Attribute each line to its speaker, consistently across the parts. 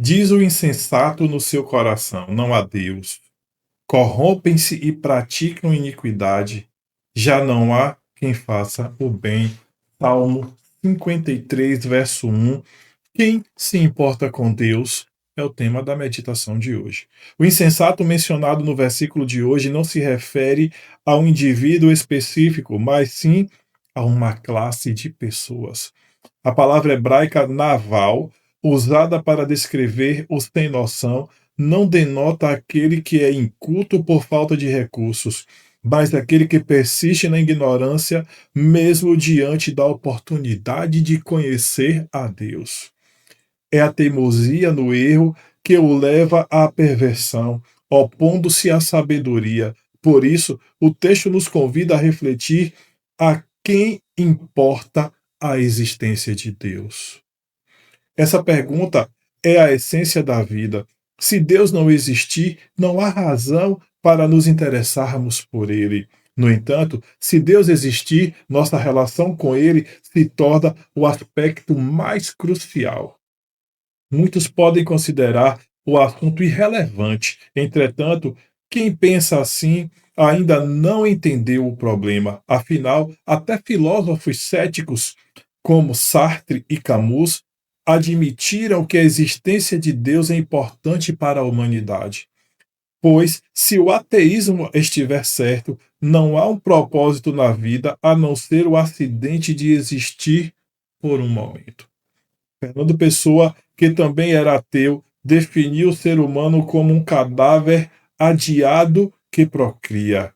Speaker 1: Diz o insensato no seu coração: não há Deus. Corrompem-se e praticam iniquidade. Já não há quem faça o bem. Salmo 53, verso 1. Quem se importa com Deus é o tema da meditação de hoje. O insensato mencionado no versículo de hoje não se refere a um indivíduo específico, mas sim a uma classe de pessoas. A palavra hebraica naval, usada para descrever o sem noção, não denota aquele que é inculto por falta de recursos, mas aquele que persiste na ignorância, mesmo diante da oportunidade de conhecer a Deus. É a teimosia no erro que o leva à perversão, opondo-se à sabedoria. Por isso, o texto nos convida a refletir a quem importa a existência de Deus. Essa pergunta é a essência da vida. Se Deus não existir, não há razão para nos interessarmos por Ele. No entanto, se Deus existir, nossa relação com Ele se torna o aspecto mais crucial. Muitos podem considerar o assunto irrelevante. Entretanto, quem pensa assim ainda não entendeu o problema. Afinal, até filósofos céticos como Sartre e Camus admitiram que a existência de Deus é importante para a humanidade. Pois, se o ateísmo estiver certo, não há um propósito na vida a não ser o acidente de existir por um momento. Fernando Pessoa, que também era ateu, definiu o ser humano como um cadáver adiado que procria.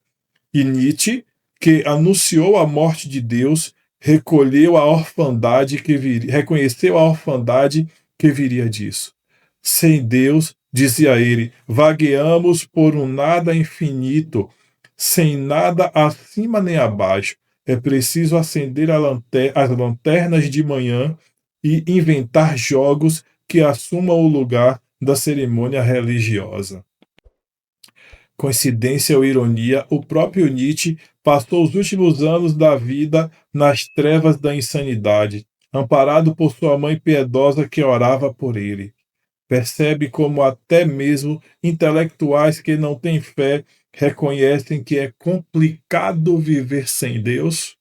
Speaker 1: E Nietzsche, que anunciou a morte de Deus, reconheceu a orfandade que viria disso. Sem Deus, dizia ele, vagueamos por um nada infinito, sem nada acima nem abaixo. É preciso acender as lanternas de manhã e inventar jogos que assumam o lugar da cerimônia religiosa. Coincidência ou ironia, o próprio Nietzsche passou os últimos anos da vida nas trevas da insanidade, amparado por sua mãe piedosa que orava por ele. Percebe como até mesmo intelectuais que não têm fé reconhecem que é complicado viver sem Deus?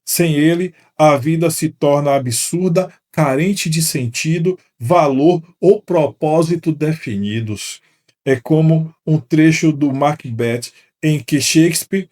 Speaker 1: Sem ele, a vida se torna absurda, carente de sentido, valor ou propósito definidos. É como um trecho do Macbeth, em que Shakespeare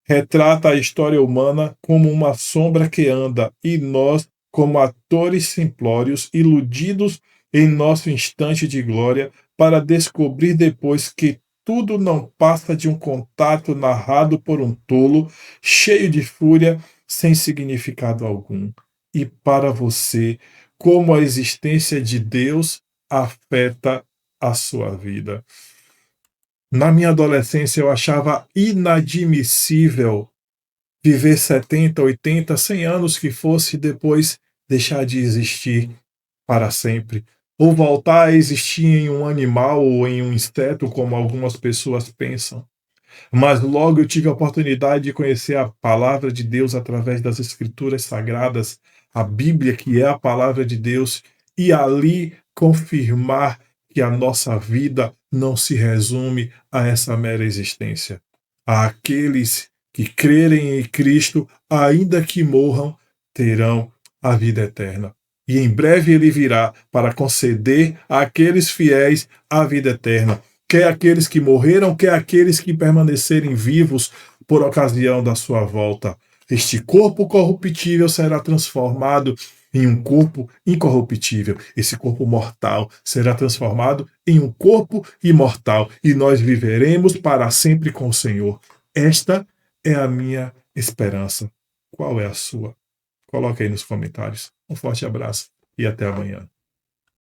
Speaker 1: retrata a história humana como uma sombra que anda, e nós, como atores simplórios, iludidos em nosso instante de glória, para descobrir depois que tudo não passa de um contato narrado por um tolo, cheio de fúria, sem significado algum. E para você, como a existência de Deus afeta a sua vida? Na minha adolescência, eu achava inadmissível viver 70, 80, 100 anos que fosse, e depois deixar de existir para sempre, ou voltar a existir em um animal ou em um inseto, como algumas pessoas pensam. Mas logo eu tive a oportunidade de conhecer a palavra de Deus através das Escrituras Sagradas, a Bíblia, que é a palavra de Deus, e ali confirmar que a nossa vida não se resume a essa mera existência. Aqueles que crerem em Cristo, ainda que morram, terão a vida eterna. E em breve ele virá para conceder àqueles fiéis a vida eterna, quer aqueles que morreram, quer aqueles que permanecerem vivos por ocasião da sua volta. Este corpo corruptível será transformado em um corpo incorruptível. Esse corpo mortal será transformado em um corpo imortal e nós viveremos para sempre com o Senhor. Esta é a minha esperança. Qual é a sua? Coloque aí nos comentários. Um forte abraço e até amanhã.